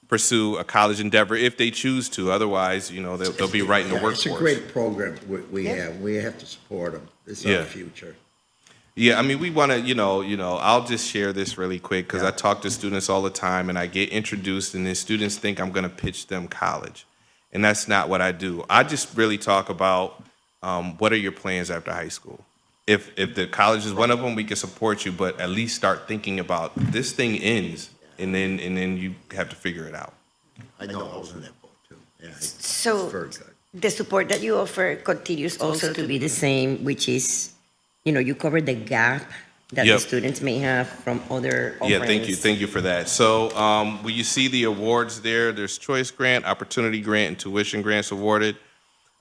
pursue a college endeavor if they choose to. Otherwise, they'll be right in the workforce. It's a great program we have. We have to support them. It's our future. Yeah, I mean, we want to, I'll just share this really quick because I talk to students all the time and I get introduced and then students think I'm going to pitch them college. And that's not what I do. I just really talk about what are your plans after high school. If the college is one of them, we can support you, but at least start thinking about this thing ends and then you have to figure it out. I know I was in that boat too. Yeah, So very good. the support that you offer continues also to be the same, which is, you cover the gap that the Yep. students may have from other offerings. Yeah, thank you for that. So when you see the awards there, there's choice grant, opportunity grant, and tuition grants awarded.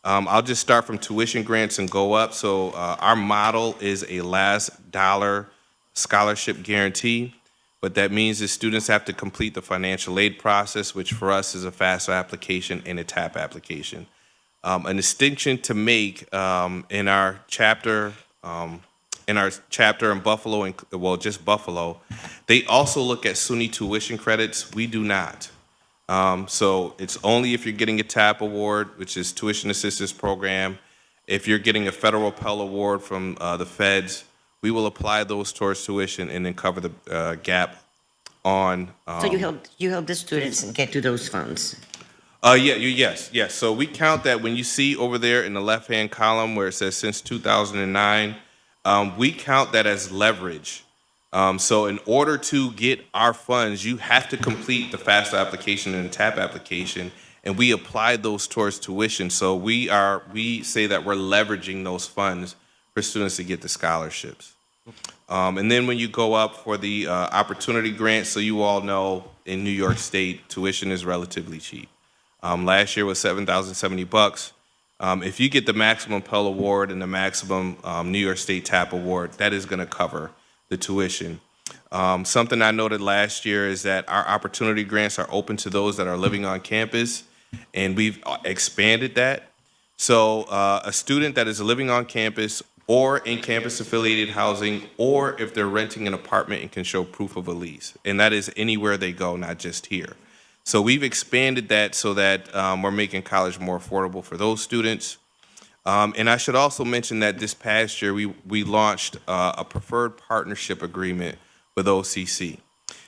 I'll just start from tuition grants and go up. So our model is a last dollar scholarship guarantee. What that means is students have to complete the financial aid process, which for us is a FAFSA application and a TAP application. A distinction to make in our chapter in Buffalo, just Buffalo, they also look at SUNY tuition credits. We do not. So it's only if you're getting a TAP award, which is Tuition Assistance Program. If you're getting a federal Pell Award from the feds, we will apply those towards tuition and then cover the gap on. So you help the students get to those funds. Yes. So we count that when you see over there in the left-hand column where it says since 2009, we count that as leverage. So in order to get our funds, you have to complete the FAFSA application and the TAP application, and we apply those towards tuition. So we say that we're leveraging those funds for students to get the scholarships. And then when you go up for the opportunity grant, so you all know in New York State, tuition is relatively cheap. Last year was $7,070. If you get the maximum Pell Award and the maximum New York State TAP Award, that is going to cover the tuition. Something I noted last year is that our opportunity grants are open to those that are living on campus, and we've expanded that. So a student that is living on campus or in campus-affiliated housing, or if they're renting an apartment and can show proof of a lease, and that is anywhere they go, not just here. So we've expanded that so that we're making college more affordable for those students. And I should also mention that this past year, we launched a preferred partnership agreement with OCC.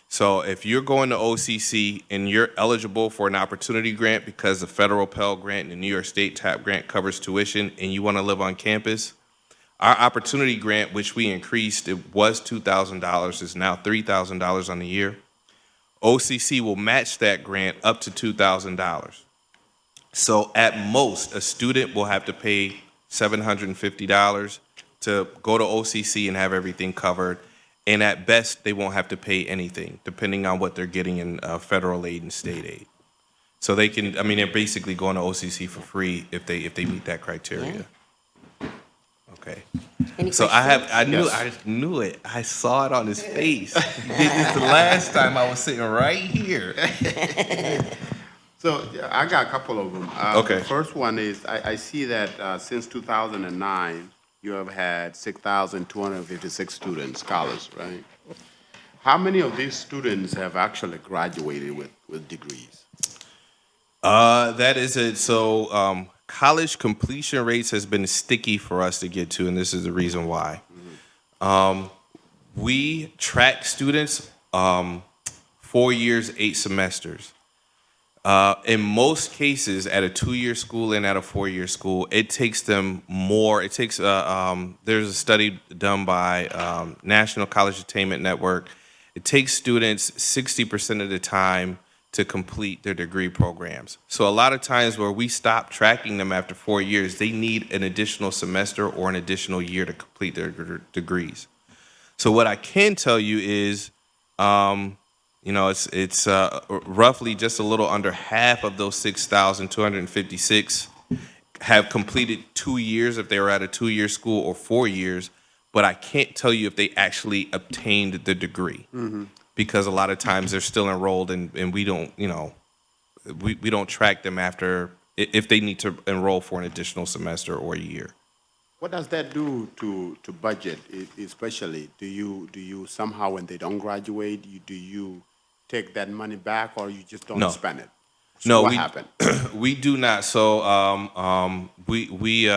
So if you're going to OCC and you're eligible for an opportunity grant because the federal Pell Grant and the New York State TAP Grant covers tuition and you want to live on campus, our opportunity grant, which we increased, it was $2,000, is now $3,000 on the year. OCC will match that grant up to $2,000. So at most, a student will have to pay $750 to go to OCC and have everything covered. And at best, they won't have to pay anything, depending on what they're getting in federal aid and state aid. So they can, they're basically going to OCC for free if they meet that criteria. Okay. Any So questions? I knew it. I saw it on his face. He did this the last time I was sitting right here. So yeah, I got a couple of them. Okay. The first one is I see that since 2009, you have had 6,256 students, scholars, right? How many of these students have actually graduated with degrees? That is it. So college completion rates has been sticky for us to get to, and this is the reason why. We track students 4 years, 8 semesters. In most cases, at a 2-year school and at a 4-year school, it takes them more. It takes, there's a study done by National College Attainment Network. It takes students 60% of the time to complete their degree programs. So a lot of times where we stop tracking them after 4 years, they need an additional semester or an additional year to complete their degrees. So what I can tell you is, it's roughly just a little under half of those 6,256 have completed 2 years if they were at a 2-year school or 4 years, but I can't tell you if they actually obtained the degree. Because a lot of times they're still enrolled and we don't, we don't track them after if they need to enroll for an additional semester or a year. What does that do to budget, especially? Do you somehow, when they don't graduate, do you take that money back, or you just don't No. spend it? So No, what we happened? we do not. So we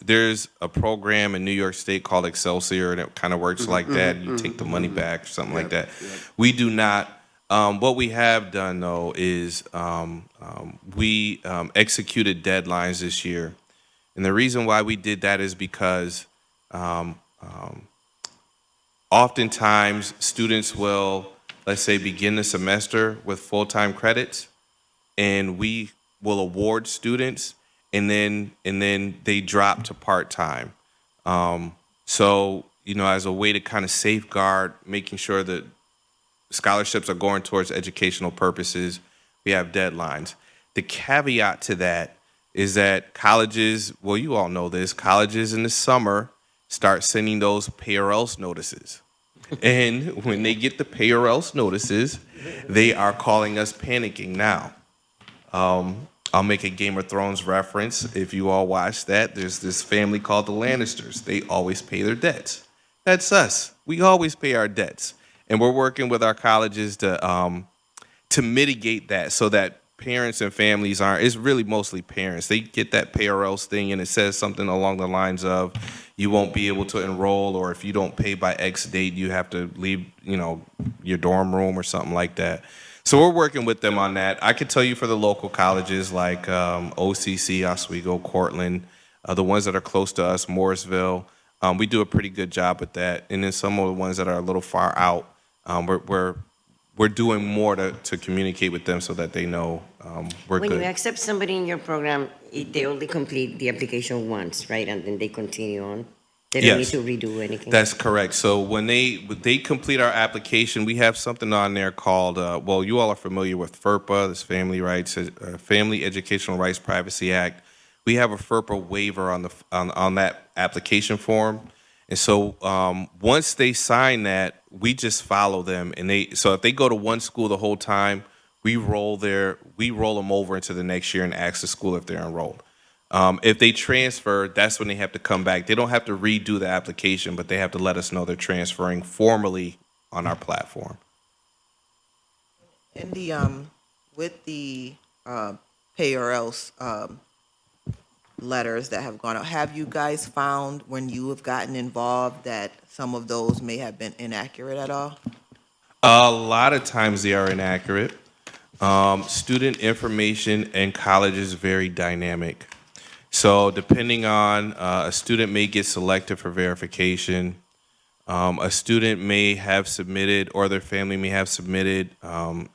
there's a program in New York State called Excelsior, and it kind of works like that. You take the money back or something like that. Yep. We do not. What we have done though is we executed deadlines this year, and the reason why we did that is because oftentimes students will, let's say, begin the semester with full-time credits, and we will award students, and then they drop to part-time. So, as a way to kind of safeguard making sure that scholarships are going towards educational purposes, we have deadlines. The caveat to that is that colleges, well, you all know this, colleges in the summer start sending those pay or else notices. And when they get the pay or else notices, they are calling us panicking now. I'll make a Game of Thrones reference. If you all watch that, there's this family called the Lannisters. They always pay their debts. That's us. We always pay our debts. And we're working with our colleges to mitigate that so that parents and families aren't, it's really mostly parents. They get that pay or else thing and it says something along the lines of you won't be able to enroll, or if you don't pay by X date, you have to leave, your dorm room or something like that. So we're working with them on that. I can tell you for the local colleges like OCC, Oswego, Cortland, the ones that are close to us, Morrisville, we do a pretty good job with that. And then some of the ones that are a little far out, we're doing more to communicate with them so that they know we're When good. you accept somebody in your program, they only complete the application once, right? And then they continue on. They don't Yes. need to redo anything. That's correct. So when they complete our application, we have something on there called, well, you all are familiar with FERPA, this Family Educational Rights Privacy Act. We have a FERPA waiver on that application form. And so once they sign that, we just follow them. So if they go to one school the whole time, we roll them over into the next year and ask the school if they're enrolled. If they transfer, that's when they have to come back. They don't have to redo the application, but they have to let us know they're transferring formally on our platform. In the with the pay or else letters that have gone out, have you guys found when you have gotten involved that some of those may have been inaccurate at all? A lot of times they are inaccurate. Student information in college is very dynamic. So depending on, a student may get selected for verification. A student may have submitted, or their family may have submitted,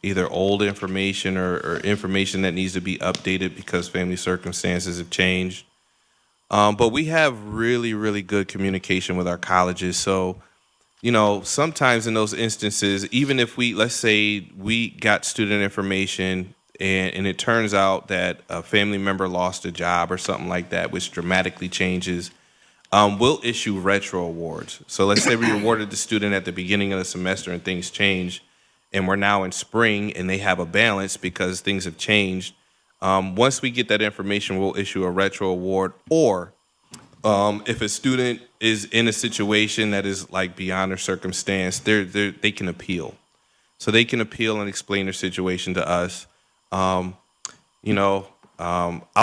either old information or information that needs to be updated because family circumstances have changed. But we have really, really good communication with our colleges. So, sometimes in those instances, even if let's say we got student information and it turns out that a family member lost a job or something like that, which dramatically changes, we'll issue retro awards. So let's say we awarded the student at the beginning of the semester and things change, and we're now in spring and they have a balance because things have changed. Once we get that information, we'll issue a retro award. Or if a student is in a situation that is like beyond their circumstance, they can appeal. So they can appeal and explain their situation to us. I'll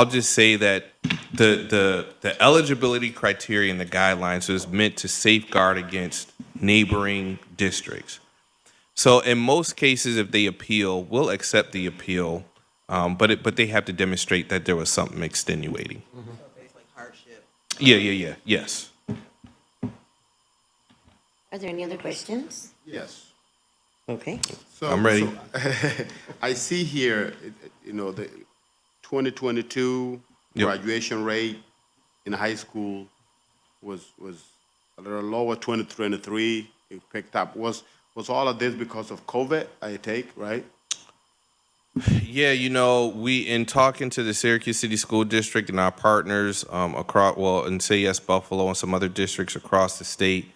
just say that the eligibility criteria and the guidelines is meant to safeguard against neighboring districts. So in most cases, if they appeal, we'll accept the appeal, but they have to demonstrate that there was something extenuating. So basically hardship. Yeah. Yes. Are there any other questions? Yes. Okay. So, I'm ready. I see here, the 2022 Yep. graduation rate in high school was a little lower. 2023, it picked up. Was all of this because of COVID? I take, right? Yeah, we, in talking to the Syracuse City School District and our partners and Say Yes Buffalo and some other districts across the state,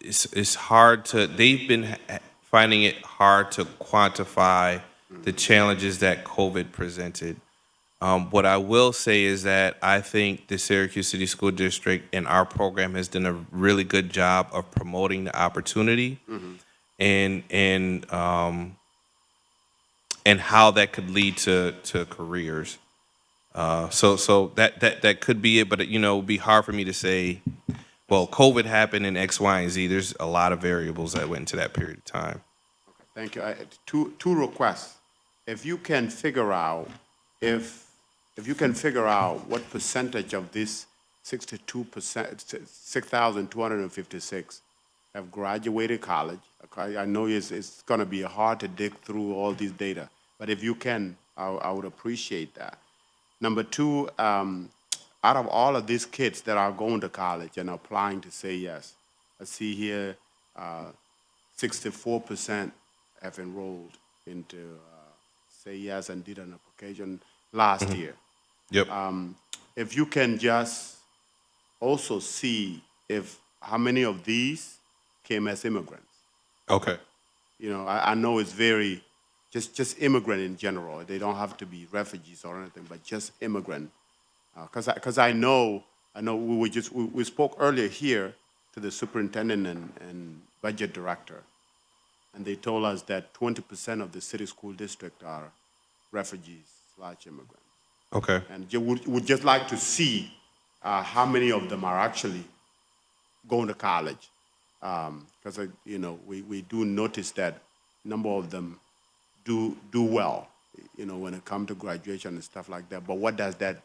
it's hard they've been finding it hard to quantify the challenges that COVID presented. What I will say is that I think the Syracuse City School District and our program has done a really good job of promoting the opportunity and how that could lead to careers. So that could be it, but it would be hard for me to say. Well, COVID happened in X, Y, and Z. There's a lot of variables that went into that period of time. Thank you. Two requests. If you can figure out what percentage of this 62%, 6,256 have graduated college. Okay, I know it's going to be hard to dig through all these data, but if you can, I would appreciate that. Number two, out of all of these kids that are going to college and applying to say yes, I see here 64% have enrolled into say yes and did an application last year. Yep. If you can just also see how many of these came as immigrants. Okay. I know it's very just immigrant in general. They don't have to be refugees or anything, but just immigrant. Because I know we spoke earlier here to the superintendent and budget director, and they told us that 20% of the city school district are refugees/immigrants. Okay. And would just like to see how many of them are actually going to college, because we do notice that a number of them do well, when it comes to graduation and stuff like that. But what does that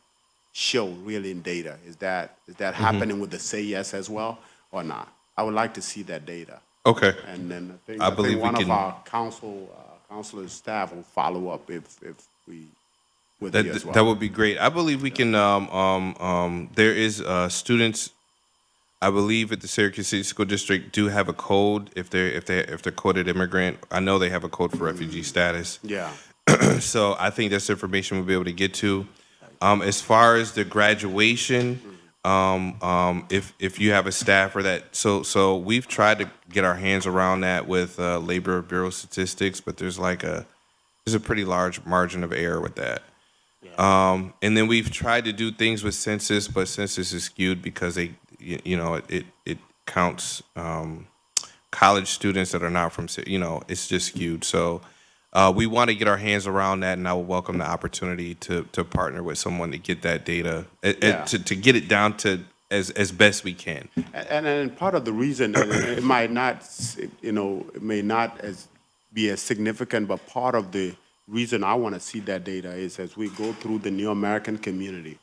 show really in data? Is that happening with the say yes as well or not? I would like to see that data. Okay. And then I I believe think we one of can- our counselor staff will follow up if we with you as well. That would be great. I believe we can. There is students. I believe at the Syracuse City School District do have a code if they're coded immigrant. I know they have a code for refugee status. Yeah. So I think that's information we'll be able to get to. As far as the graduation, if you have a staffer so we've tried to get our hands around that with Labor Bureau statistics, but there's a pretty large margin of error with that. And then we've tried to do things with census, but census is skewed because it counts college students that are not from, it's just skewed. So we want to get our hands around that, and I would welcome the opportunity to partner with someone to get that data, to get it down to as best we can. And part of the reason, and it might not, it may not be as significant, but part of the reason I want to see that data is as we go through the New American community,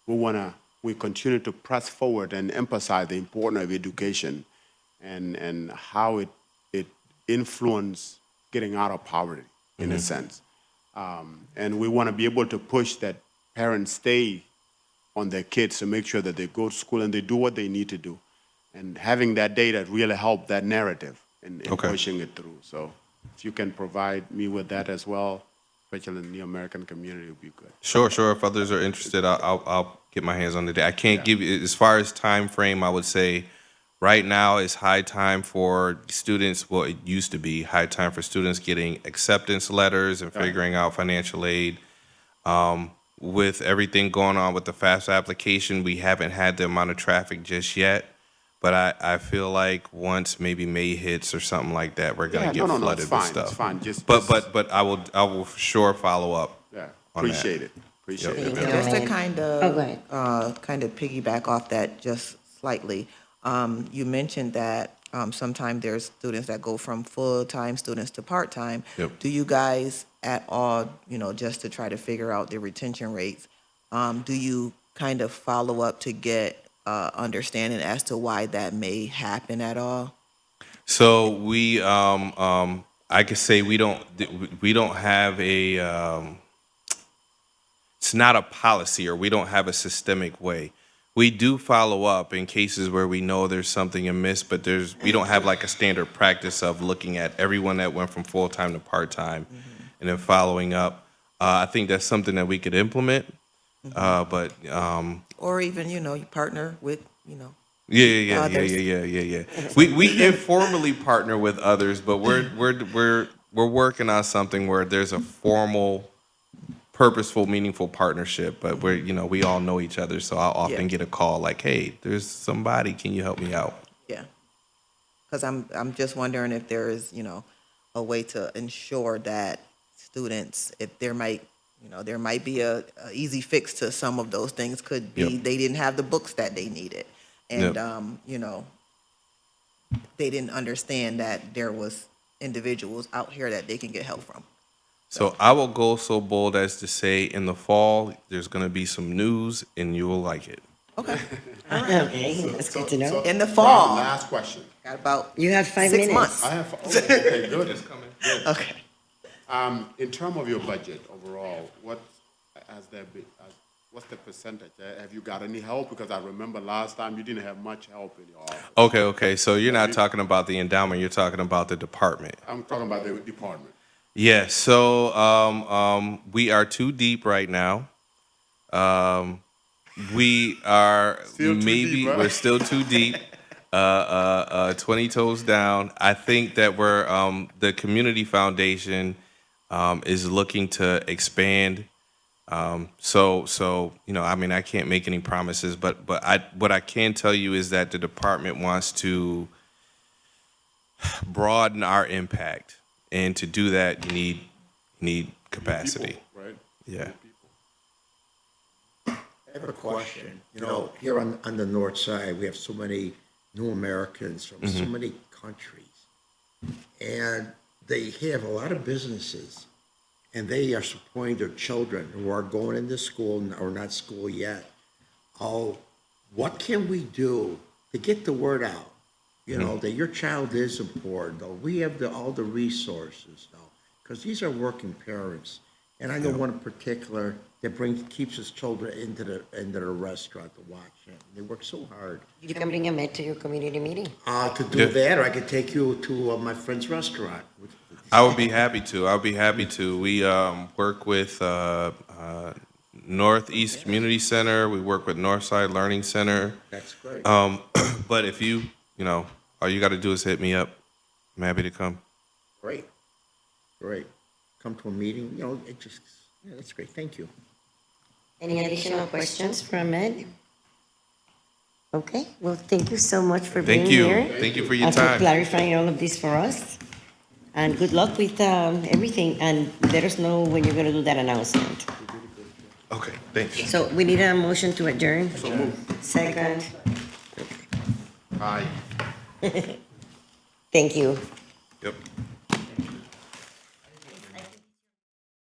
we continue to press forward and emphasize the importance of education and how it influences getting out of poverty, in a sense. And we want to be able to push that parents stay on their kids to make sure that they go to school and they do what they need to do. And having that data really help that narrative in pushing it through. So if you can provide me with that as well, especially in the New American community, would be good. Sure. If others are interested, I'll get my hands on it. I can't give you, as far as time frame, I would say right now is high time for students, well, it used to be high time for students getting acceptance letters and figuring out financial aid. With everything going on with the FAFSA application, we haven't had the amount of traffic just yet. But I feel like once maybe May hits or something like that, we're gonna get flooded it's fine, with stuff. It's fine. But I will for sure follow up. Yeah, on that. appreciate it. Appreciate Thank it. you. Just to And- kind Oh, go of, ahead. kind of piggyback off that just slightly, you mentioned that sometimes there's students that go from full-time students to part-time. Yep. Do you guys at all, just to try to figure out the retention rates, do you kind of follow up to get understanding as to why that may happen at all? So we, I could say we don't have a, it's not a policy, or we don't have a systemic way. We do follow up in cases where we know there's something amiss, but we don't have like a standard practice of looking at everyone that went from full-time to part-time and then following up. I think that's something that we could implement, but Or even, you partner with, yeah. others. We informally partner with others, but we're working on something where there's a formal purposeful, meaningful partnership. But we all know each other, so I'll often Yeah. get a call like, "Hey, there's somebody. Can you help me out?" Yeah. Because I'm just wondering if there is, a way to ensure that students, if there might be a easy fix to some of those things. Could be Yep. they didn't have the books that they needed. And, Yep. they didn't understand that there was individuals out here that they can get help from. So I will go so bold as to say, in the fall, there's going to be some news, and you will like it. Okay. Okay, that's good to know. In the Ron, fall. last question. Got about You have 5 6 minutes. months. I have, okay, good. It's coming. Okay. In terms of your budget overall, what has there been, what's the percentage? Have you got any help? Because I remember last time you didn't have much help in your office. Okay. So you're not talking about the endowment, you're talking about the department. I'm talking about the department. Yes. So we are too deep right now. We are Still too maybe deep, right? we're still too deep. 20 toes down. I think that we're the community foundation is looking to expand. So I mean, I can't make any promises, but what I can tell you is that the department wants to broaden our impact, and to do that, you need capacity. People, right? Yeah. I have a question. Here on the north side, we have so many new Americans from so many countries. And they have a lot of businesses, and they are supporting their children who are going into school or not school yet. Oh, what can we do to get the word out? That your child is important, though. We have all the resources, though, because these are working parents. And I know one in particular that keeps his children into the restaurant to watch him. They work so hard. You can bring a med to your community meeting. To do that, or I could take you to my friend's restaurant. I would be happy to. We work with Northeast Community Center. We work with Northside Learning Center. That's great. But if all you got to do is hit me up. I'm happy to come. Great. Come to a meeting, that's great. Thank you. Any additional questions for Ahmed? Okay, well, thank you so much for being Thank you. here. Thank you for your and for time. clarifying all of this for us. And good luck with everything, and let us know when you're going to do that announcement. Okay, thanks. So we need a motion to adjourn. Second. Aye. Thank you. Yep.